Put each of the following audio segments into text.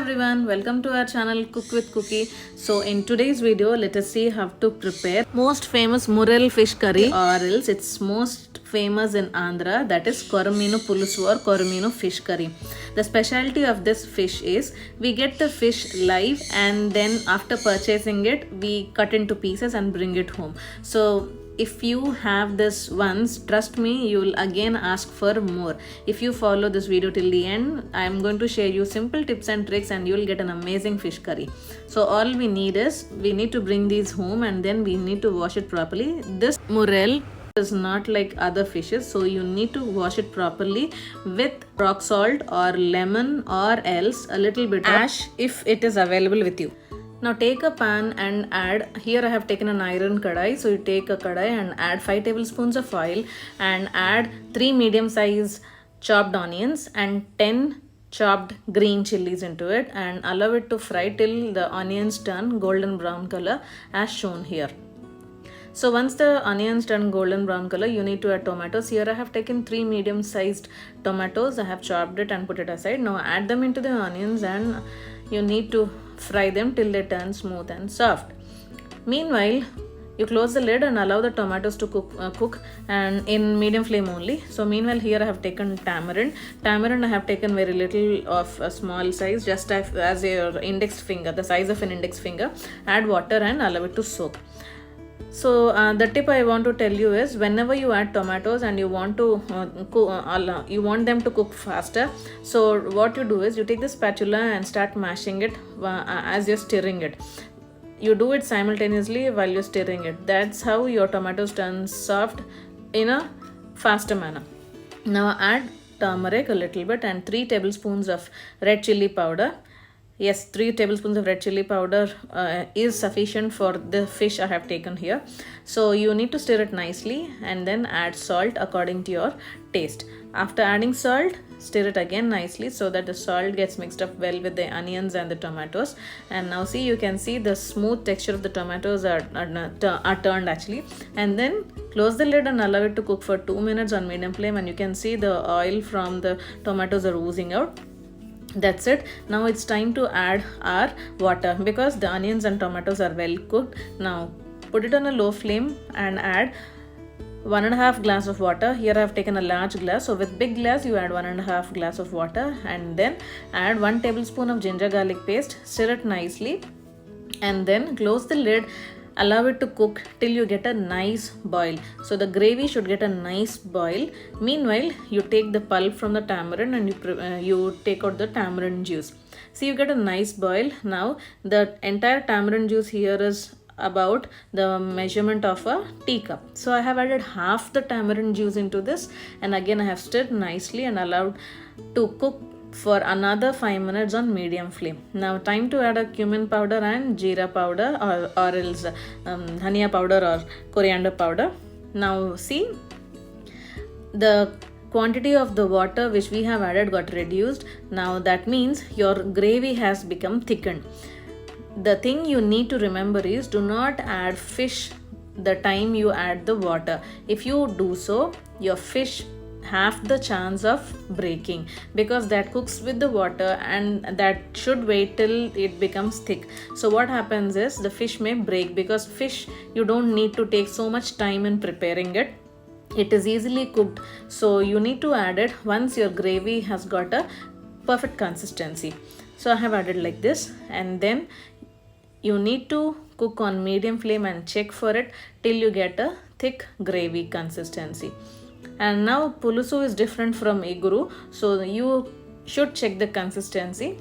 everyone, welcome to our channel Cook with Cookie. So in today's video, let us see how to prepare most famous Murrel fish curry, or else it's most famous in Andhra, that is koramenu pulusu or koramenu fish curry. The specialty of this fish is we get the fish live and then after purchasing it, we cut into pieces and bring it home. So if you have this once, trust me, you will again ask for more. If you follow this video till the end, I am going to share you simple tips and tricks and you will get an amazing fish curry. So all we need is, we need to bring these home and then we need to wash it properly. This Murrel is not like other fishes, so you need to wash it properly with rock salt or lemon, or else a little bit of ash if it is available with you. Now take a pan and add, here I have taken an iron kadai, so you take a kadai and add 5 tablespoons of oil and add 3 medium size chopped onions and 10 chopped green chilies into it and allow it to fry till the onions turn golden brown color as shown here. So once the onions turn golden brown color, you need to add tomatoes. Here I have taken 3 medium sized tomatoes. I have chopped it and put it aside. Now add them into the onions and you need to fry them till they turn smooth and soft. Meanwhile, you close the lid and allow the tomatoes to cook and in medium flame only. So meanwhile, here I have taken tamarind. Tamarind I have taken very little of a small size, just as your index finger, the size of an index finger. Add water and allow it to soak. So the tip I want to tell you is, whenever you add tomatoes and you want to you want them to cook faster, so what you do is you take the spatula and start mashing it as you're stirring it. You do it simultaneously while you're stirring it. That's how your tomatoes turn soft in a faster manner. Now add turmeric a little bit and 3 tablespoons of red chili powder. Yes, 3 tablespoons of red chili powder is sufficient for the fish I have taken here. So you need to stir it nicely and then add salt according to your taste. After adding salt, stir it again nicely so that the salt gets mixed up well with the onions and the tomatoes. And now see, you can see the smooth texture of the tomatoes are turned actually. And then close the lid and allow it to cook for 2 minutes on medium flame, and you can see the oil from the tomatoes are oozing out. That's it. Now it's time to add our water because the onions and tomatoes are well cooked. Now put it on a low flame and add 1.5 glass of water. Here I have taken a large glass, so with big glass you add 1.5 glass of water and then add 1 tablespoon of ginger garlic paste. Stir it nicely and then close the lid. Allow it to cook till you get a nice boil. So the gravy should get a nice boil. Meanwhile, you take the pulp from the tamarind and you take out the tamarind juice. See, you get a nice boil. Now the entire tamarind juice here is about the measurement of a teacup. So I have added half the tamarind juice into this, and again I have stirred nicely and allowed to cook for another 5 minutes on medium flame. Now time to add a cumin powder and jeera powder, or else dhania powder or coriander powder. Now see, the quantity of the water which we have added got reduced. Now that means your gravy has become thickened. The thing you need to remember is, do not add fish the time you add the water. If you do so, your fish have the chance of breaking because that cooks with the water and that should wait till it becomes thick. So what happens is, the fish may break because fish, you don't need to take so much time in preparing it. It is easily cooked. So you need to add it once your gravy has got a perfect consistency. So I have added like this, and then you need to cook on medium flame and check for it till you get a thick gravy consistency. And now pulusu is different from iguru, so you should check the consistency.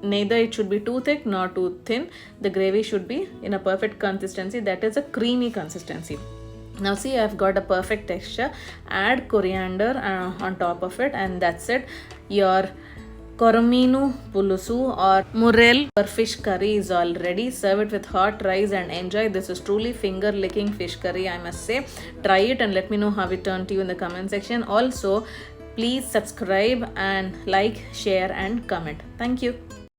Neither it should be too thick nor too thin. The gravy should be in a perfect consistency, that is a creamy consistency. Now see, I've got a perfect texture. Add coriander on top of it, and that's it. Your koramenu pulusu or Murrel fish curry is all ready. Serve it with hot rice and enjoy. This is truly finger licking fish curry, I must say. Try it and let me know how it turned to you in the comment section. Also, please subscribe and like, share and comment. Thank you.